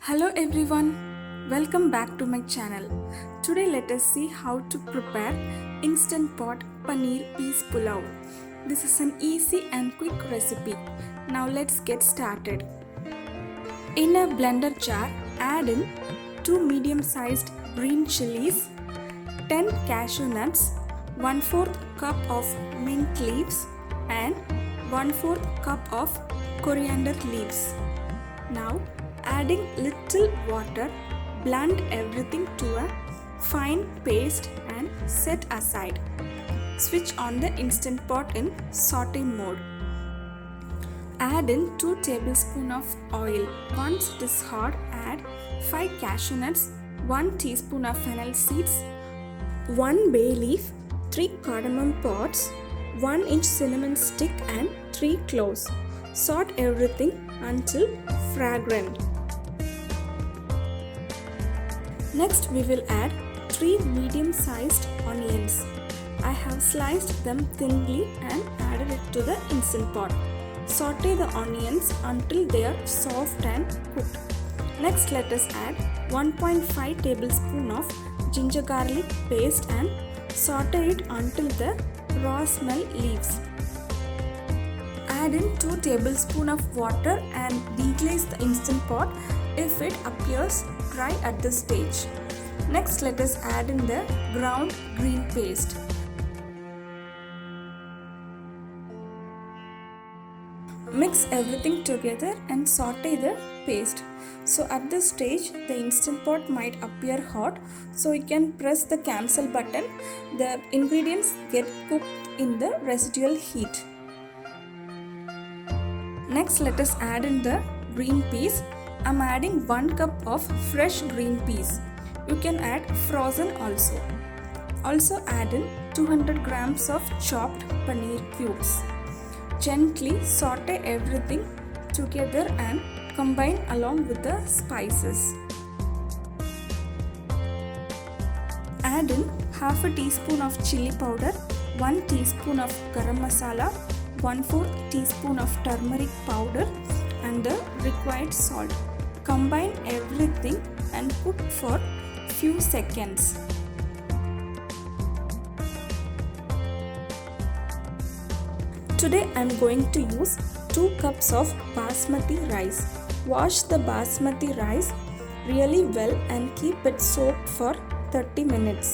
Hello everyone, welcome back to my channel. Today let us see how to prepare instant pot paneer peas pulao. This is an easy and quick recipe. Now let's get started. In a blender jar, add in 2 medium-sized green chilies, 10 cashew nuts, 1/4 cup of mint leaves and 1/4 cup of coriander leaves. Now adding little water, blend everything to a fine paste and set aside. Switch on the instant pot in saute mode. Add in 2 tablespoons of oil. Once it is hot, add 5 cashew nuts, 1 teaspoon of fennel seeds, 1 bay leaf, 3 cardamom pods, 1-inch cinnamon stick and 3 cloves. Saute everything until fragrant. Next we will add 3 medium-sized onions. I have sliced them thinly and added it to the instant pot. Saute the onions until they are soft and cooked. Next let us add 1.5 tablespoons of ginger garlic paste and saute it until the raw smell leaves. Add in 2 tablespoons of water and deglaze the instant pot if it appears dry at this stage. Next let us add in the ground green paste. Mix everything together and saute the paste. So at this stage the instant pot might appear hot, so you can press the cancel button. The ingredients get cooked in the residual heat. Next let us add in the green peas. I am adding 1 cup of fresh green peas. You can add frozen also. Also add in 200 grams of chopped paneer cubes. Gently saute everything together and combine along with the spices. Add in half a teaspoon of chili powder, 1 teaspoon of garam masala, 1/4 teaspoon of turmeric powder and the required salt. Combine everything and cook for few seconds. Today I am going to use 2 cups of basmati rice. Wash the basmati rice really well and keep it soaked for 30 minutes.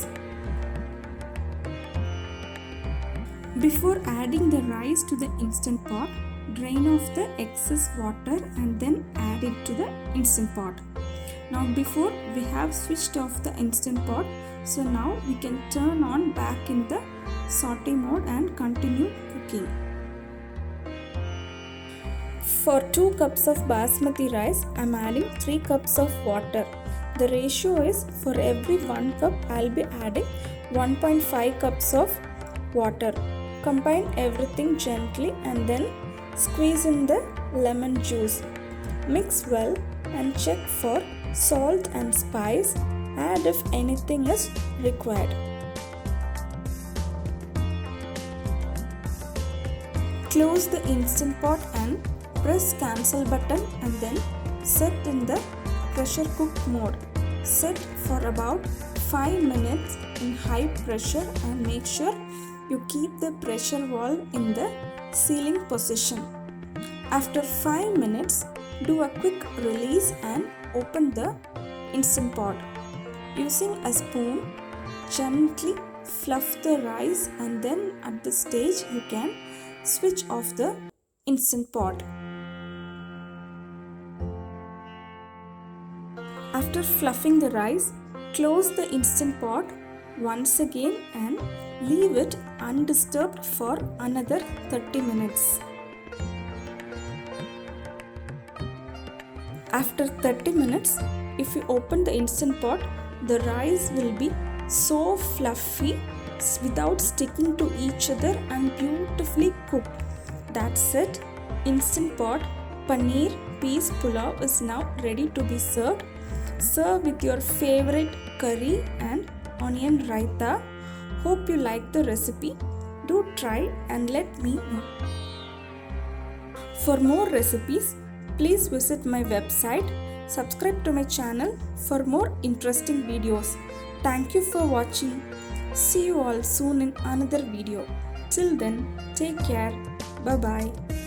Before adding the rice to the instant pot, drain off the excess water and then add it to the instant pot. Now before we have switched off the instant pot, so now we can turn on back in the saute mode and continue cooking. For 2 cups of basmati rice, I am adding 3 cups of water. The ratio is for every 1 cup I will be adding 1.5 cups of water. Combine everything gently and then squeeze in the lemon juice. Mix well and check for salt and spice. Add if anything is required. Close the instant pot and press cancel button and then set in the pressure cook mode. Set for about 5 minutes in high pressure and make sure you keep the pressure valve in the sealing position. After 5 minutes, do a quick release and open the instant pot. Using a spoon, gently fluff the rice and then at this stage you can switch off the instant pot. After fluffing the rice, close the instant pot once again and leave it undisturbed for another 30 minutes. After 30 minutes, if you open the instant pot, the rice will be so fluffy without sticking to each other and beautifully cooked. That's it. Instant pot paneer peas pulao is now ready to be served. Serve with your favorite curry and onion raita. Hope you like the recipe. Do try and let me know. For more recipes, please visit my website Subscribe to my channel for more interesting videos. Thank you for watching. See you all soon in another video. Till then, take care. Bye bye.